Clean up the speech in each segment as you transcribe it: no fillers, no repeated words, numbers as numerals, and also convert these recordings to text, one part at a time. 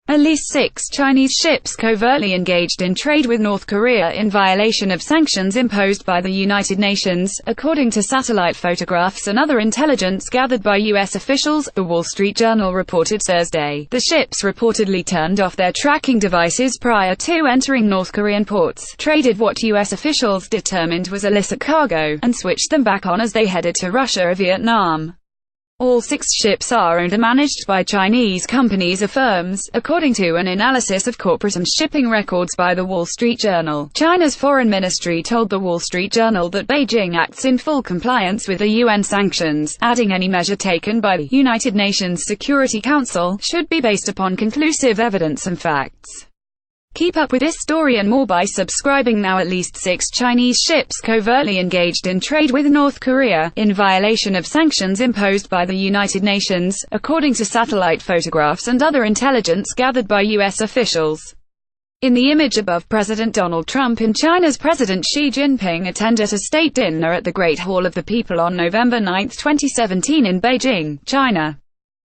At least 6 Chinese ships covertly engaged in trade with North Korea in violation of sanctions imposed by the United Nations, according to satellite photographs and other intelligence gathered by U.S. officials, The Wall Street Journal reported Thursday. The ships reportedly turned off their tracking devices prior to entering North Korean ports, traded what U.S. officials determined was illicit cargo, and switched them back on as they headed to Russia or Vietnam. All 6 ships are owned and managed by Chinese companies or firms, according to an analysis of corporate and shipping records by The Wall Street Journal. China's foreign ministry told The Wall Street Journal that Beijing acts in full compliance with the UN sanctions, adding any measure taken by the United Nations Security Council should be based upon conclusive evidence and facts. Keep up with this story and more by subscribing now. At least 6 Chinese ships covertly engaged in trade with North Korea, in violation of sanctions imposed by the United Nations, according to satellite photographs and other intelligence gathered by U.S. officials. In the image above, President Donald Trump and China's President Xi Jinping attended a state dinner at the Great Hall of the People on November 9, 2017 in Beijing, China.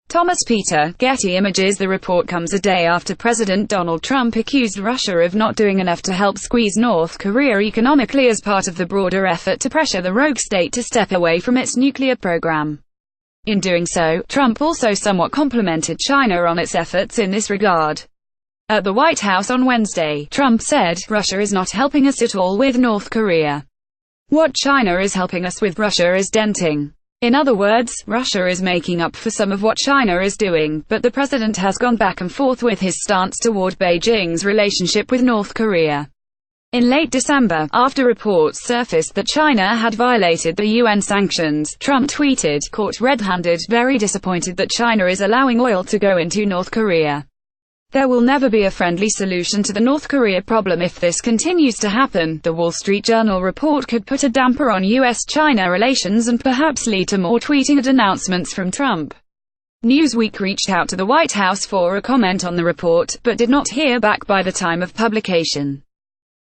Thomas Peter, Getty Images. The report comes a day after President Donald Trump accused Russia of not doing enough to help squeeze North Korea economically as part of the broader effort to pressure the rogue state to step away from its nuclear program. In doing so, Trump also somewhat complimented China on its efforts in this regard. At the White House on Wednesday, Trump said, "Russia is not helping us at all with North Korea. What China is helping us with, Russia is denting. In other words, Russia is making up for some of what China is doing," but the president has gone back and forth with his stance toward Beijing's relationship with North Korea. In late December, after reports surfaced that China had violated the UN sanctions, Trump tweeted, "Caught red-handed, very disappointed that China is allowing oil to go into North Korea. There will never be a friendly solution to the North Korea problem if this continues to happen." The Wall Street Journal report could put a damper on U.S.-China relations and perhaps lead to more tweeting and announcements from Trump. Newsweek reached out to the White House for a comment on the report, but did not hear back by the time of publication.